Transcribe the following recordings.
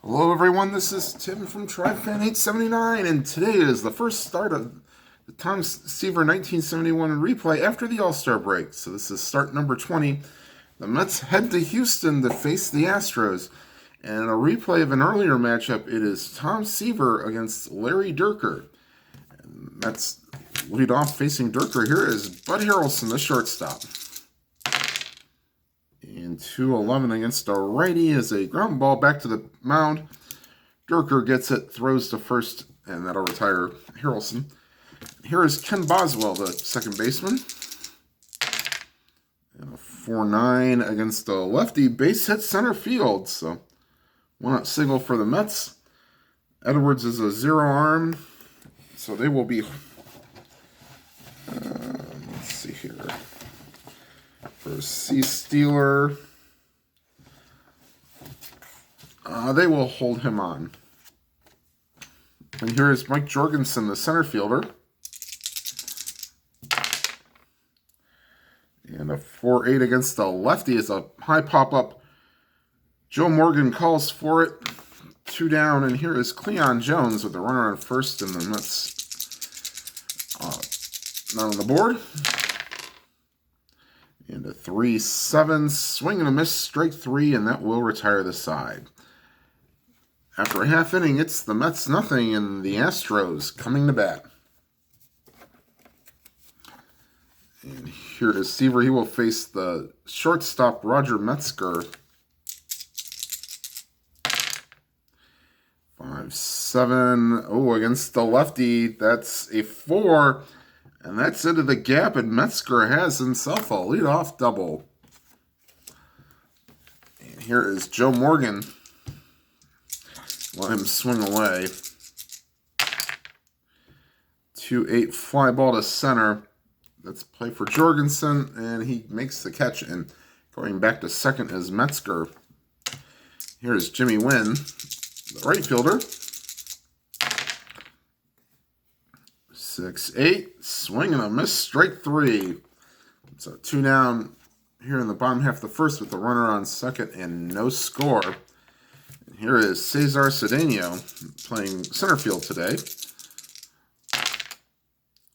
Hello everyone, this is Tim from TriFan879, and today is the first start of the Tom Seaver 1971 replay after the All-Star break. So this is start number 20. The Mets head to Houston to face the Astros. And a replay of an earlier matchup, it is Tom Seaver against Larry Dierker. And Mets lead off facing Dierker. Here is Bud Harrelson, the shortstop. And 2-11 against a righty is a ground ball back to the mound. Dierker gets it, throws to first, and that'll retire Harrelson. Here is Ken Boswell, the second baseman. And a 4-9 against a lefty, base hit center field. So, one-out single for the Mets. Edwards is a zero arm, so they will be, let's see here. For C. Steeler, they will hold him on. And here is Mike Jorgensen, the center fielder. And a 4-8 against the lefty is a high pop-up. Joe Morgan calls for it. 2 down, and here is Cleon Jones with the runner on first, and the Mets not on the board. And a 3-7, swing and a miss, strike 3, and that will retire the side. After a half inning, it's the Mets nothing, and the Astros coming to bat. And here is Seaver. He will face the shortstop, Roger Metzger. 5-7, oh, against the lefty, that's a 4. And that's into the gap, and Metzger has himself a leadoff double. And here is Joe Morgan. Let him swing away. 2-8 fly ball to center. Let's play for Jorgensen, and he makes the catch. And going back to second is Metzger. Here is Jimmy Wynn, the right fielder. 6-8, swing and a miss, strike 3. So 2 down here in the bottom half of the first with the runner on second and no score. And here is Cesar Cedeno playing center field today.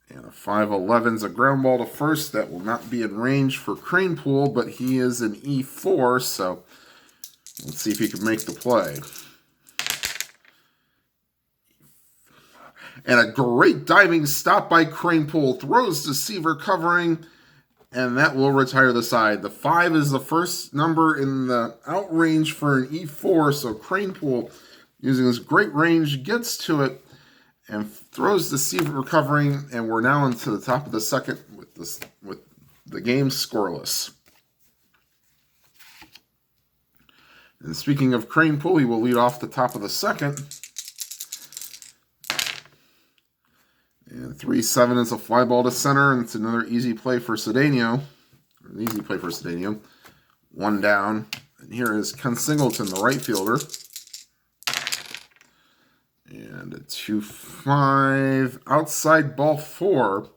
And a 5-11's a ground ball to first. That will not be in range for Cranepool, but he is an E4, so let's see if he can make the play. And a great diving stop by Cranepool. Throws to Seaver covering, and that will retire the side. The 5 is the first number in the out range for an E4, so Cranepool, using his great range, gets to it and throws to Seaver covering, and we're now into the top of the second with the game scoreless. And speaking of Cranepool, he will lead off the top of the second. And 3-7 is a fly ball to center, and it's another easy play for Cedeno. An easy play for Cedeno. 1 down. And here is Ken Singleton, the right fielder. And a 2-5. Outside ball 4.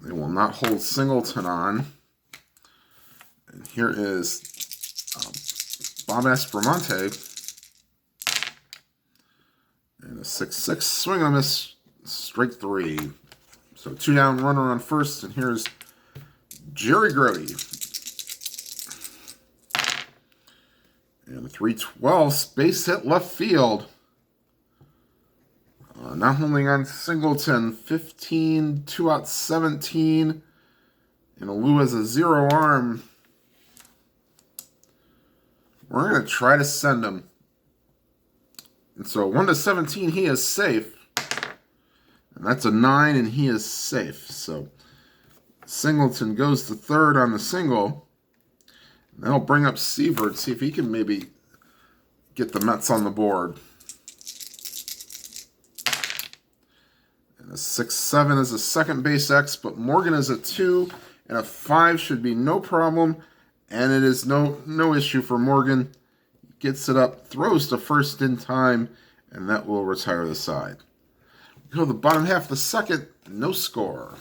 They will not hold Singleton on. And here is Bob Aspromonte. And a 6-6 swing on this, strike 3. So 2 down, runner on first, and here's Jerry Grody. And a 3-12 space hit left field. Not holding on Singleton, 15, 2 out 17. And Alou has a zero arm. We're going to try to send him. And so 1-17, he is safe. And that's a 9, and he is safe. So Singleton goes to third on the single. And that'll bring up Seaver to see if he can maybe get the Mets on the board. And a 6-7 is a second base X, but Morgan is a 2, and a 5 should be no problem. And it is no issue for Morgan. Gets it up, throws to first in time, and that will retire the side. We go to the bottom half of the second, no score.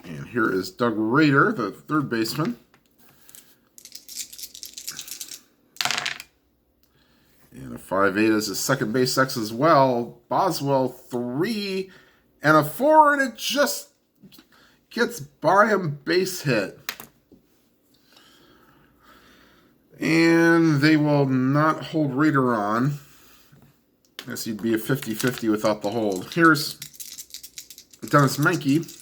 And here here is Doug Rader, the third baseman. And a 5-8 is his second base X as well. Boswell, 3 and a 4, and it just gets by him, base hit. And they will not hold Rader on. I guess he'd be a 50-50 without the hold. Here's Dennis Menke.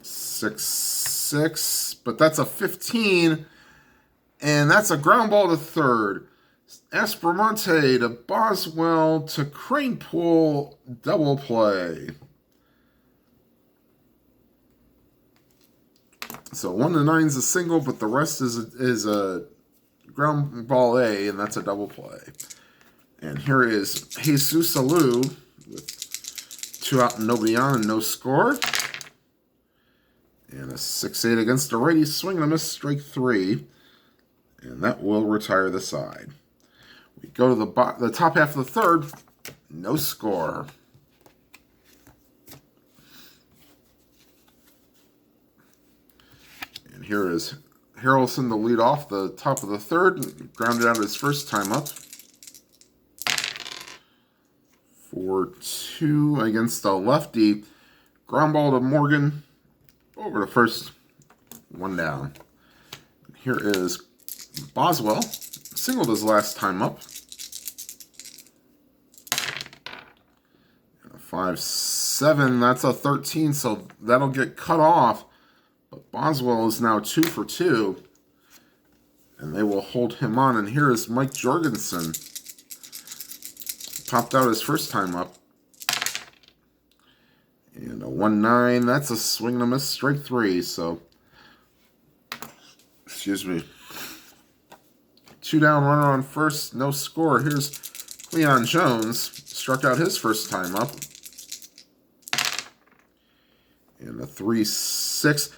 6-6, but that's a 15. And that's a ground ball to third. Aspromonte to Boswell to Cranepool, double play. So 1 to 9 is a single, but the rest is a ground ball A, and that's a double play. And here is Jesus Alou with 2 out and nobody on and no score. And a 6-8 against a righty, swing and a miss, strike 3. And that will retire the side. We go to the top half of the third, no score. And here is Harrelson to lead off the top of the third, grounded out his first time up. 4-2 against a lefty. Ground ball to Morgan, over to first, 1 down. Here is Boswell, singled his last time up. And a 5-7, that's a 13, so that'll get cut off. But Boswell is now 2 for 2. And they will hold him on. And here is Mike Jorgensen. Popped out his first time up. And a 1-9, that's a swing and a miss, strike 3. So, excuse me. 2 down, runner on first, no score. Here's Cleon Jones, struck out his first time up. And a 3-6.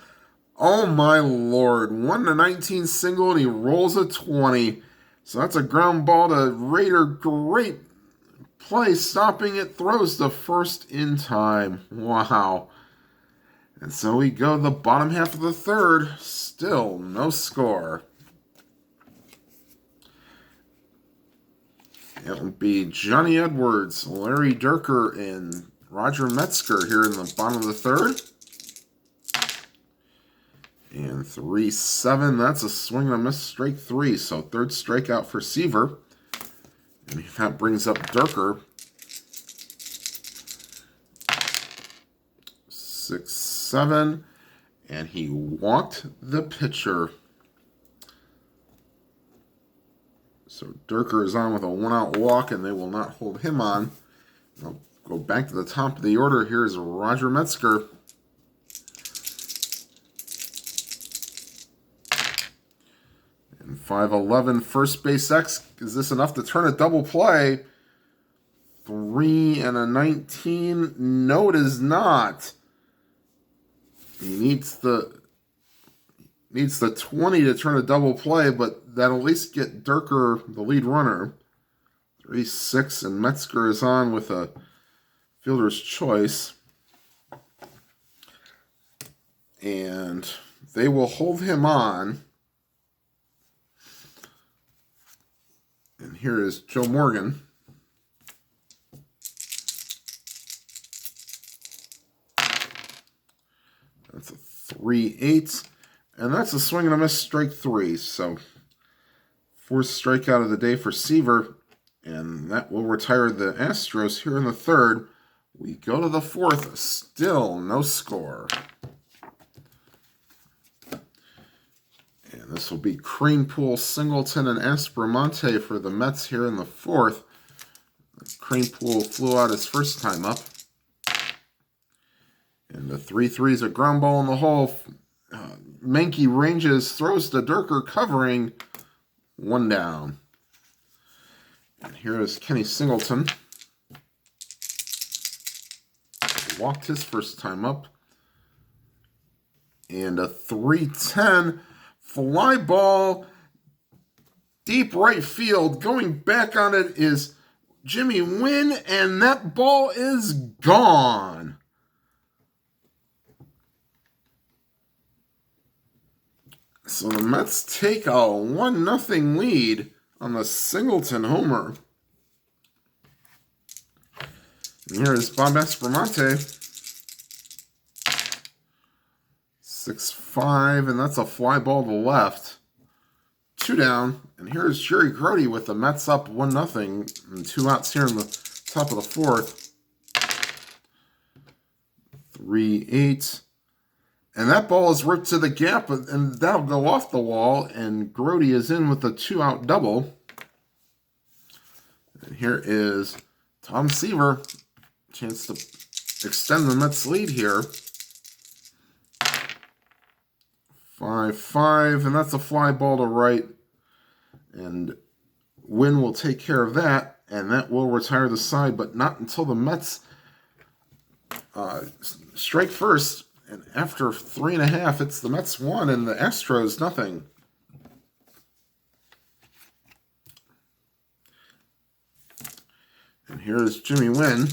Oh my lord, 1 to 19 single, and he rolls a 20. So that's a ground ball to Rader. Great play, stopping it, throws the first in time. Wow. And so we go to the bottom half of the third, still no score. It'll be Johnny Edwards, Larry Dierker, and Roger Metzger here in the bottom of the third. And 3-7, that's a swing and a miss, strike 3. So third strikeout for Seaver. And that brings up Dierker. 6-7, and he walked the pitcher. So Dierker is on with a 1-out walk, and they will not hold him on. I'll go back to the top of the order. Here's Roger Metzger. And 5-11, first base X. Is this enough to turn a double play? 3 and a 19. No, it is not. He needs the 20 to turn a double play, but that'll at least get Dierker the lead runner. 3-6, and Metzger is on with a fielder's choice. And they will hold him on. And here is Joe Morgan. That's a 3-8. And that's a swing and a miss, strike 3. So, fourth strikeout of the day for Seaver. And that will retire the Astros here in the third. We go to the fourth. Still no score. And this will be Cranepool, Singleton, and Aspromonte for the Mets here in the fourth. Cranepool flew out his first time up. And the 3-3 is a ground ball in the hole. Menke ranges, throws to Dierker, covering, 1 down. And here is Kenny Singleton. Walked his first time up. And a 3-10 fly ball, deep right field. Going back on it is Jimmy Wynn, and that ball is gone. So the Mets take a 1-0 lead on the Singleton homer. And here is Bob Espromonte. 6-5, and that's a fly ball to left. 2 down, and here's Jerry Grote with the Mets up 1-0, and 2 outs here in the top of the 4th. 3-8. And that ball is ripped to the gap, and that'll go off the wall, and Grote is in with a 2-out double. And here is Tom Seaver. Chance to extend the Mets lead here. 5-5, and that's a fly ball to right. And Wynn will take care of that, and that will retire the side, but not until the Mets strike first. And after 3.5, it's the Mets 1 and the Astros nothing. And here is Jimmy Wynn,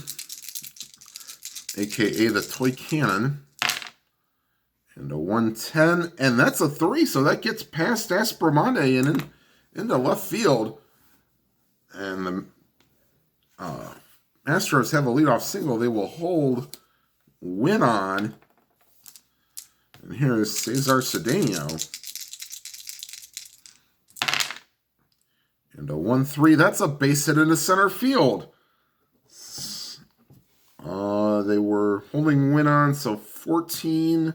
a.k.a. the Toy Cannon. And a 110, and that's a 3, so that gets past Espromonte and into left field. And the Astros have a leadoff single. They will hold Wynn on. And here is Cesar Cedeno. And a 1-3. That's a base hit into center field. They were holding Wynn on, so 14.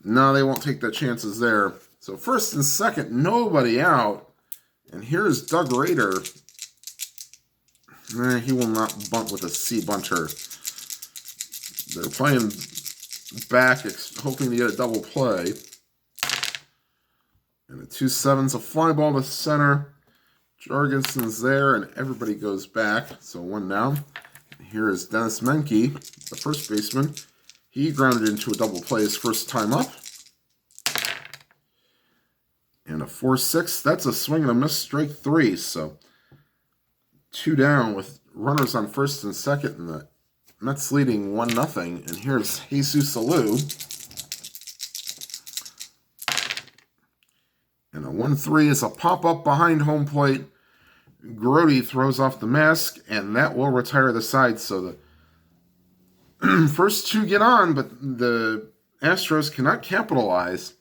No, they won't take the chances there. So first and second, nobody out. And here's Doug Rader. He will not bunt with a C bunter. They're playing back, hoping to get a double play. And the 2-7's a fly ball to center. Jorgensen's there, and everybody goes back. So 1 down. And here is Dennis Menke, the first baseman. He grounded into a double play his first time up. And a 4-6. That's a swing and a miss, strike 3. So 2 down with runners on first and second, and the Mets leading 1-0. And here's Jesus Alou. And a 1-3 is a pop-up behind home plate. Grote throws off the mask, and that will retire the side. So the first 2 get on, but the Astros cannot capitalize.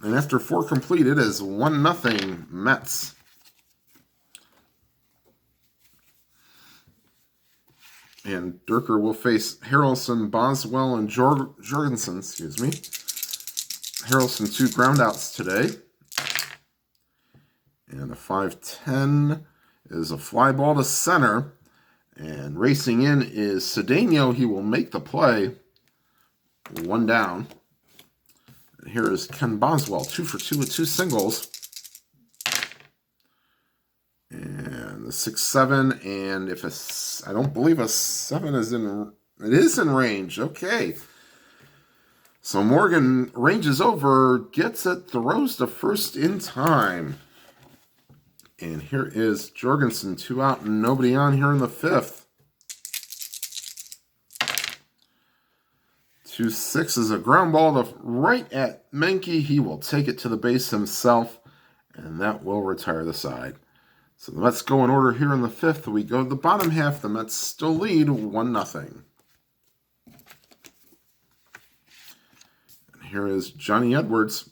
And after 4 complete, it is 1-0 Mets. And Dierker will face Harrelson, Boswell, and Jorgensen, Harrelson 2 groundouts today. And a 5-10 is a fly ball to center. And racing in is Cedeno. He will make the play. 1 down. And here is Ken Boswell, 2 for 2 with 2 singles. And the 6-7, and if I don't believe a 7 is in, it is in range. Okay. So Morgan ranges over, gets it, throws to first in time. And here is Jorgensen, 2 out and nobody on here in the 5th. 2-6 is a ground ball to right at Menke. He will take it to the base himself, and that will retire the side. So the Mets go in order here in the 5th. We go to the bottom half. The Mets still lead 1-0. And here is Johnny Edwards.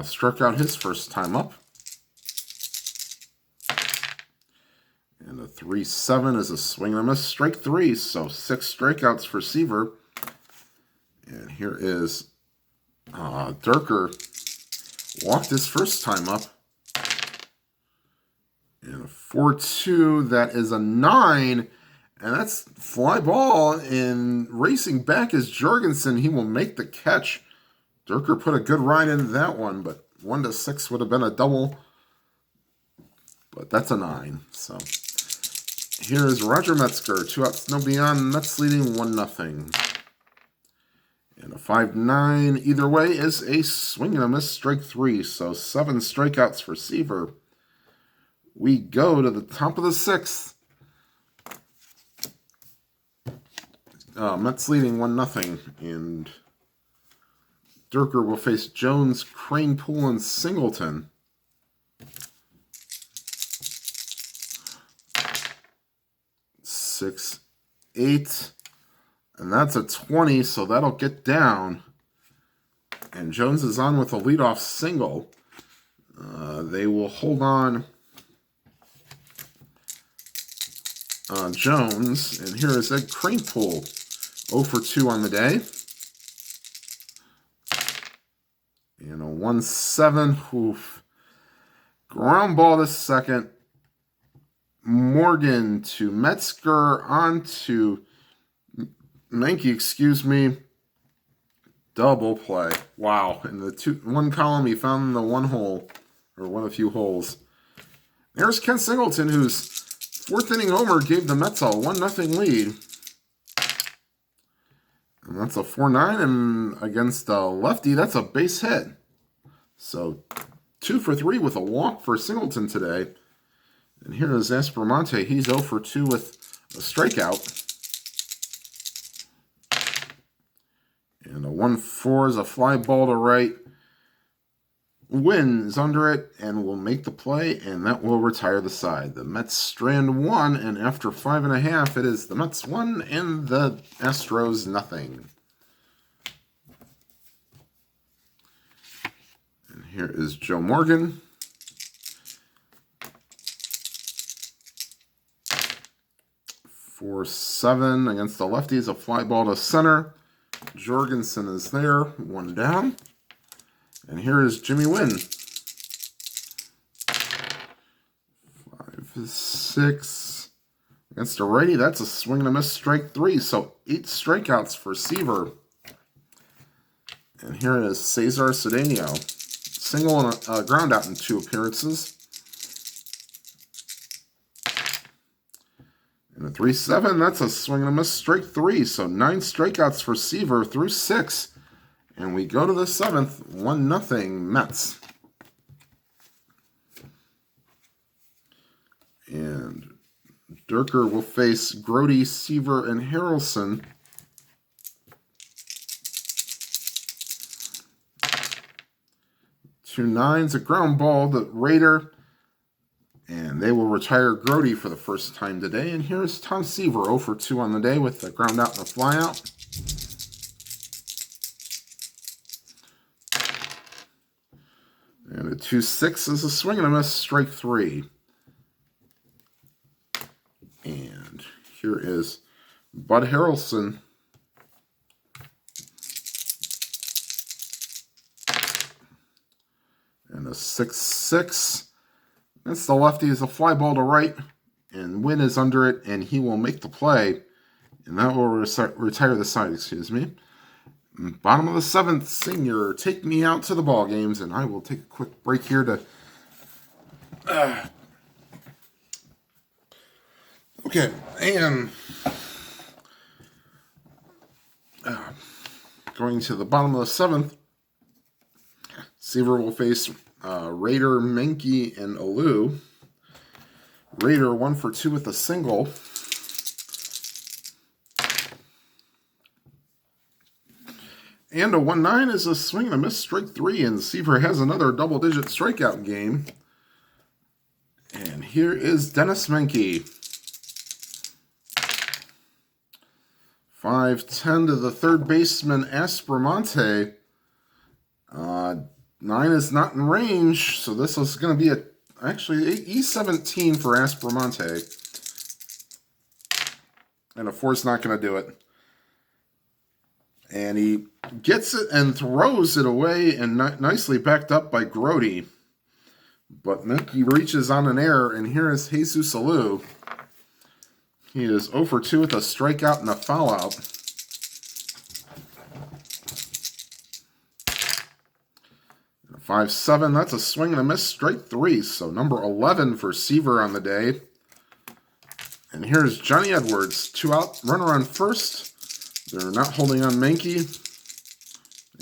Struck out his first time up. And a 3-7 is a swing and a miss, strike 3. So 6 strikeouts for Seaver. And here is Dierker. Walked his first time up. And a 4-2, that is a 9. And that's fly ball. And racing back is Jorgensen. He will make the catch. Dierker put a good ride into that one, but 1-6 would have been a double. But that's a 9. So here is Roger Metzger. 2 outs, nobody on. Mets leading 1-0. And a 5-9, either way, is a swing and a miss, strike 3. So 7 strikeouts for Seaver. We go to the top of the 6th. Mets leading 1-0. And Dierker will face Jones, Crane, Poole, and Singleton. Six, 8, and that's a 20, so that'll get down. And Jones is on with a leadoff single. They will hold on Jones, and here is Ed Kranepool, 0 for 2 on the day. And a 1-7. Oof. Ground ball to second. Morgan to Metzger, on to Menke, excuse me. Double play. Wow. In the one column, he found the one hole, or one of the few holes. There's Ken Singleton, whose fourth inning homer gave the Mets a 1-0 lead. And that's a 4-9, and against a lefty, that's a base hit. So 2 for 3 with a walk for Singleton today. And here is Aspromonte. He's 0 for 2 with a strikeout. And a 1-4 is a fly ball to right. Wynn is under it and will make the play, and that will retire the side. The Mets strand 1, and after 5.5, it is the Mets 1 and the Astros 0. And here is Joe Morgan. 4-7 against the lefties, a fly ball to center. Jorgensen is there, 1 down. And here is Jimmy Wynn. 5-6 against a righty. That's a swing and a miss, strike 3. So 8 strikeouts for Seaver. And here is Cesar Cedeno. Single and a ground out in 2 appearances. And a 3-7, that's a swing and a miss, strike 3. So 9 strikeouts for Seaver through 6. And we go to the 7th, 1-0 Mets. And Dierker will face Grody, Seaver, and Harrelson. Two 9s, a ground ball to Raider. And they will retire Grody for the first time today. And here's Tom Seaver, 0 for 2 on the day with a ground out and a fly out. And a 2-6 is a swing and a miss, strike 3. And here is Bud Harrelson. And a 6-6. That's the lefty, is a fly ball to right, and Wynn is under it, and he will make the play, and that will retire the side, excuse me. Bottom of the 7th, Senior, take me out to the ball games, and I will take a quick break here to... Okay, and... going to the bottom of the 7th, Seaver will face... Raider, Menke, and Alou. Raider 1 for 2 with a single. And a 1-9 is a swing and a miss, strike 3. And Seaver has another double-digit strikeout game. And here is Dennis Menke. 5-10 to the third baseman, Aspromonte. 9 is not in range, so this is going to be actually E17 for Aspromonte. And a 4 is not going to do it. And he gets it and throws it away, and nicely backed up by Grody. But Menke reaches on an error, and here is Jesus Alou. He is 0 for 2 with a strikeout and a foul out. 5-7, that's a swing and a miss, strike 3. So number 11 for Seaver on the day. And here's Johnny Edwards, 2 out, runner on first. They're not holding on Menke.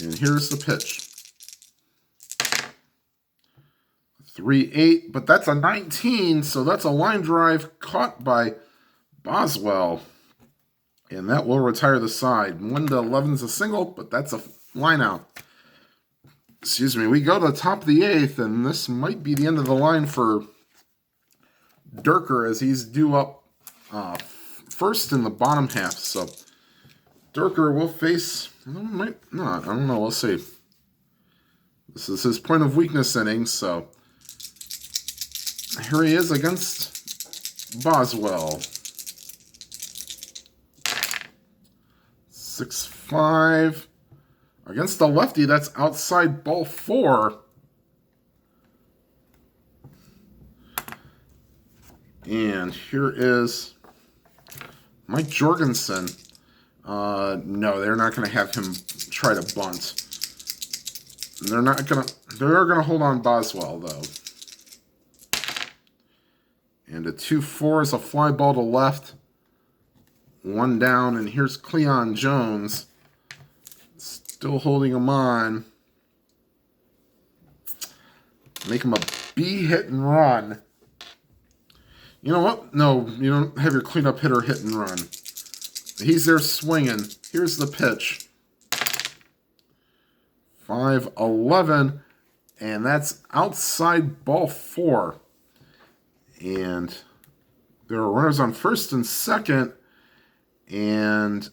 And here's the pitch. 3-8, but that's a 19, so that's a line drive caught by Boswell. And that will retire the side. 1-11 is a single, but that's a line out. excuse me, we go to the top of the 8th, and this might be the end of the line for Dierker as he's due up first in the bottom half. So Dierker will face, might not, I don't know, we'll see. This is his point of weakness inning, so here he is against Boswell. 6-5. Against the lefty, that's outside ball 4. And here is Mike Jorgensen. No, they're not going to have him try to bunt. They're going to hold on Boswell, though. And a 2-4 is a fly ball to left. 1 down, and here's Cleon Jones. Still holding him on. Make him a B hit and run. You know what? No, you don't have your cleanup hitter hit and run. He's there swinging. Here's the pitch. 5-11, and that's outside ball 4. And there are runners on first and second. And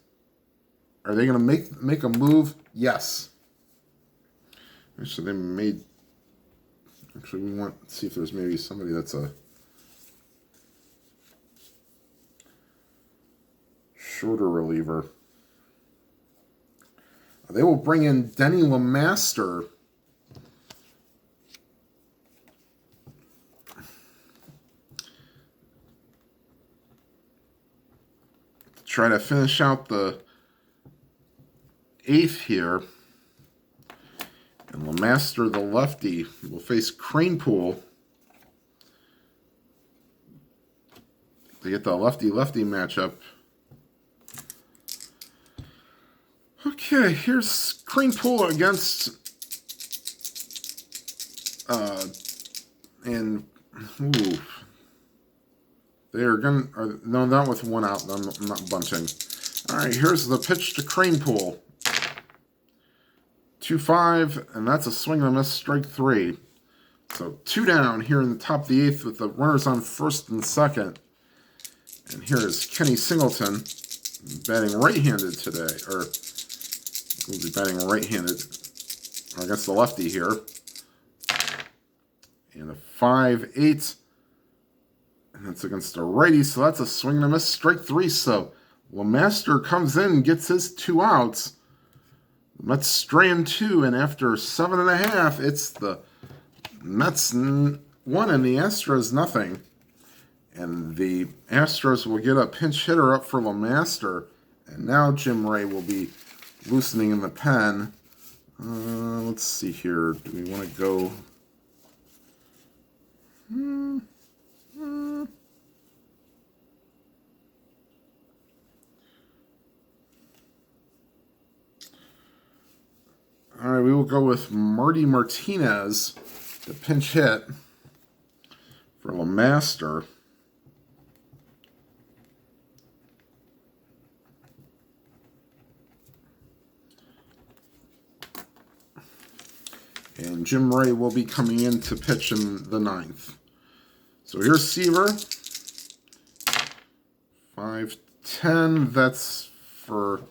are they going to make a move? Yes. Actually, they made. Actually, we want to see if there's maybe somebody that's a shorter reliever. They will bring in Denny LeMaster. To try to finish out the 8th here. And LeMaster, the lefty, will face Cranepool. They get the lefty-lefty matchup. Okay, here's Cranepool against they're gonna no, not with 1 out. I'm not bunting. All right, here's the pitch to Cranepool. 2-5, and that's a swing and a miss, strike 3. So 2 down here in the top of the 8th with the runners on first and second. And here is Kenny Singleton batting right-handed today, or will be batting right-handed against the lefty here. And a 5-8, and that's against a righty, so that's a swing and a miss, strike 3. So LeMaster comes in and gets his 2 outs. Mets straying 2, and after 7.5, it's the Mets 1 and the Astros nothing. And the Astros will get a pinch hitter up for LeMaster, and now Jim Ray will be loosening in the pen. Let's see here. Do we want to go? All right, we will go with Marty Martinez, the pinch hit for LeMaster. And Jim Ray will be coming in to pitch in the 9th. So here's Seaver. 5-10. That's for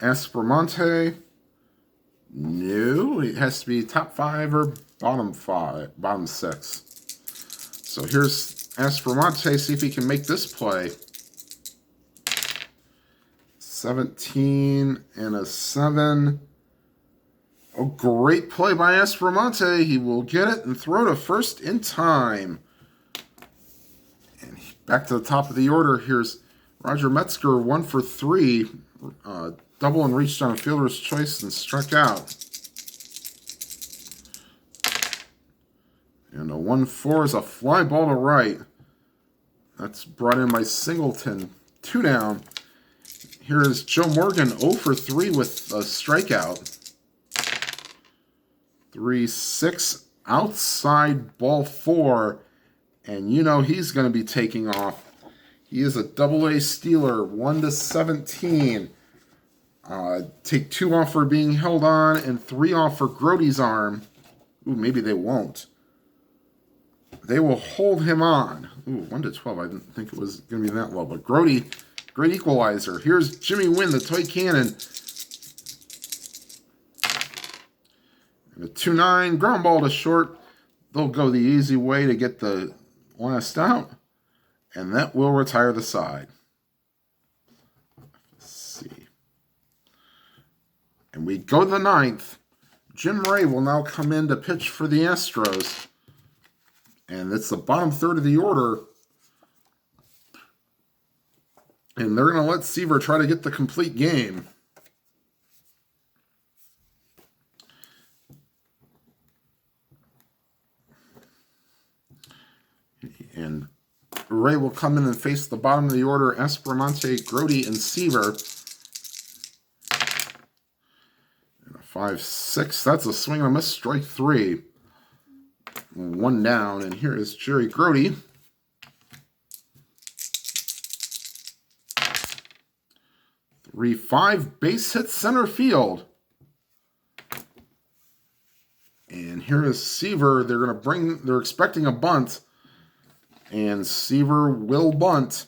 Aspromonte. No, it has to be top 5 or bottom 6. So here's Aspromonte. See if he can make this play. 17 and a 7. Oh, great play by Aspromonte. He will get it and throw to first in time. And back to the top of the order. Here's Roger Metzger, 1 for 3. Double and reached on a fielder's choice and struck out. And a 1-4 is a fly ball to right. That's brought in by Singleton. 2 down. Here is Joe Morgan, 0 for 3 with a strikeout. 3-6 outside ball 4. And you know he's going to be taking off. He is a Double-A Steeler, 1-17. Take 2 off for being held on and 3 off for Grody's arm. Ooh, maybe they won't. They will hold him on. Ooh, 1-12. I didn't think it was going to be that low. But Grody, great equalizer. Here's Jimmy Wynn, the toy cannon. And a 2-9. Ground ball to short. They'll go the easy way to get the last out. And that will retire the side. Let's see. And we go to the 9th. Jim Ray will now come in to pitch for the Astros. And it's the bottom third of the order. And they're going to let Seaver try to get the complete game. And Ray will come in and face the bottom of the order, Espermonte, Grody, and Seaver. And a 5-6. That's a swing and a miss, strike 3. 1 down, and here is Jerry Grody. 3-5, base hit center field. And here is Seaver. They're expecting a bunt. And Seaver will bunt.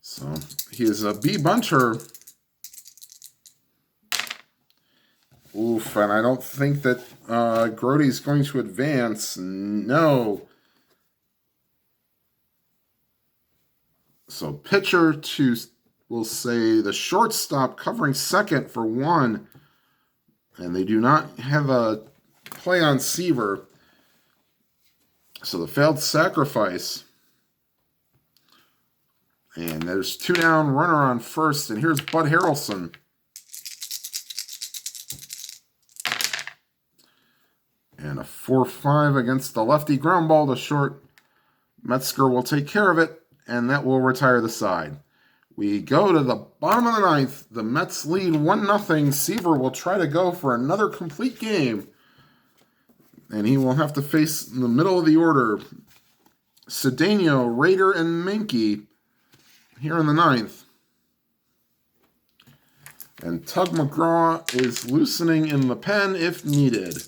So he is a B bunter. Oof, and I don't think that Grody's going to advance. No. So pitcher to, we'll say, the shortstop covering second for 1. And they do not have a play on Seaver. So the failed sacrifice. And there's 2 down, runner on first. And here's Bud Harrelson. And a 4-5 against the lefty, ground ball to short. Metzger will take care of it, and that will retire the side. We go to the bottom of the 9th. The Mets lead 1-0. Seaver will try to go for another complete game. And he will have to face in the middle of the order Cedeno, Rader, and Menke here in the 9th. And Tug McGraw is loosening in the pen if needed.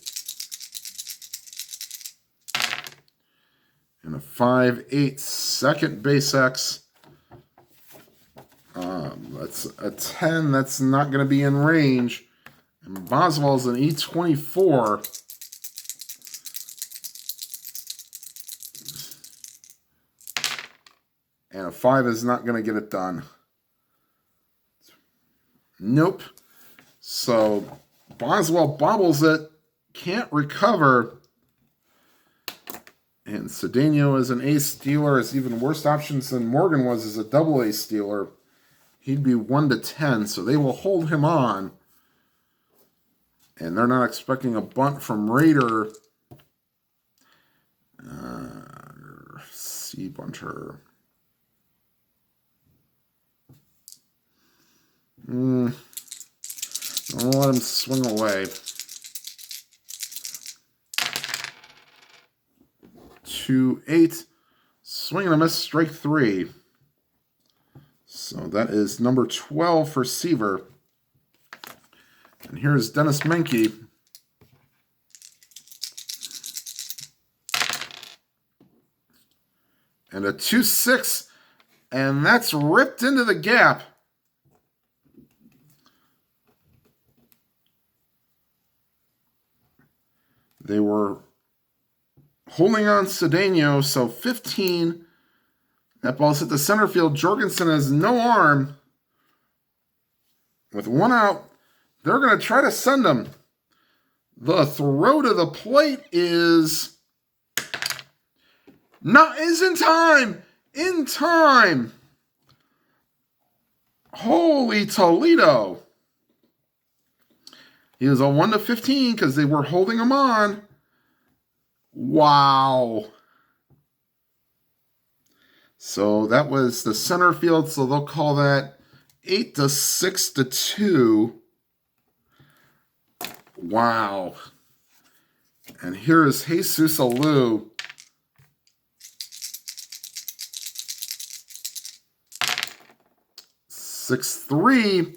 And a 5-8 second base X. That's a 10. That's not going to be in range. And Boswell's an E24. And a 5 is not going to get it done. Nope. So Boswell bobbles it. Can't recover. And Cedeno is an ace stealer. It's even worse options than Morgan was as a double A stealer. He'd be 1-10, so they will hold him on. And they're not expecting a bunt from Rader. C bunter. Don't let him swing away. 2-8. Swing and a miss, strike 3. So that is number 12 for Seaver. And here's Dennis Menke. And a 2-6. And that's ripped into the gap. They were holding on Cedeno, so 15. That ball's hit the center field. Jorgensen has no arm. With 1 out, they're going to try to send him. The throw to the plate is in time. In time. Holy Toledo. He was a 1-15 because they were holding him on. Wow. So that was the center field, so they'll call that 8-6-2. Wow. And here is Jesus Alou. Six 3.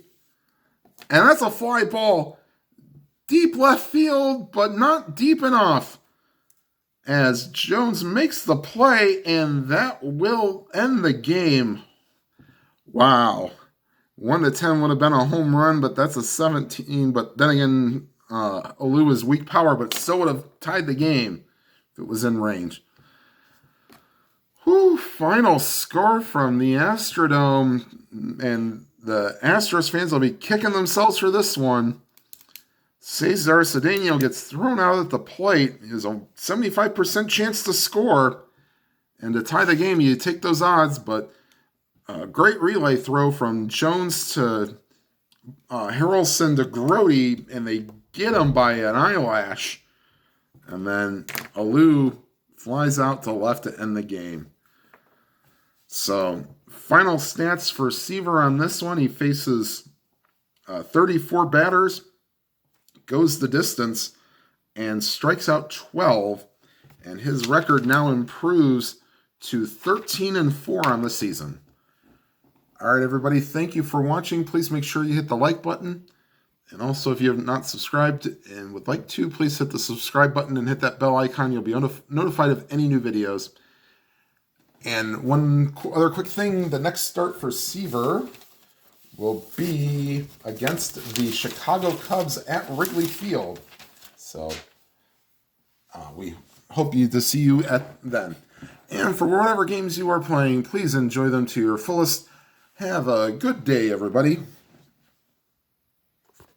And that's a fly ball. Deep left field, but not deep enough. As Jones makes the play, and that will end the game. Wow. 1-10 would have been a home run, but that's a 17. But then again, Alou is weak power, but still would have tied the game if it was in range. Whew, final score from the Astrodome. And the Astros fans will be kicking themselves for this one. Cesar Cedeno gets thrown out at the plate. There's a 75% chance to score. And to tie the game, you take those odds. But a great relay throw from Jones to Harrelson to Grody. And they get him by an eyelash. And then Alou flies out to left to end the game. So, final stats for Seaver on this one. He faces 34 batters. Goes the distance and strikes out 12, and his record now improves to 13-4 on the season. All right, everybody, thank you for watching. Please make sure you hit the like button, and also if you have not subscribed and would like to, please hit the subscribe button and hit that bell icon. You'll be notified of any new videos. And one other quick thing, the next start for Seaver will be against the Chicago Cubs at Wrigley Field. So we hope to see you at then. And for whatever games you are playing, please enjoy them to your fullest. Have a good day, everybody.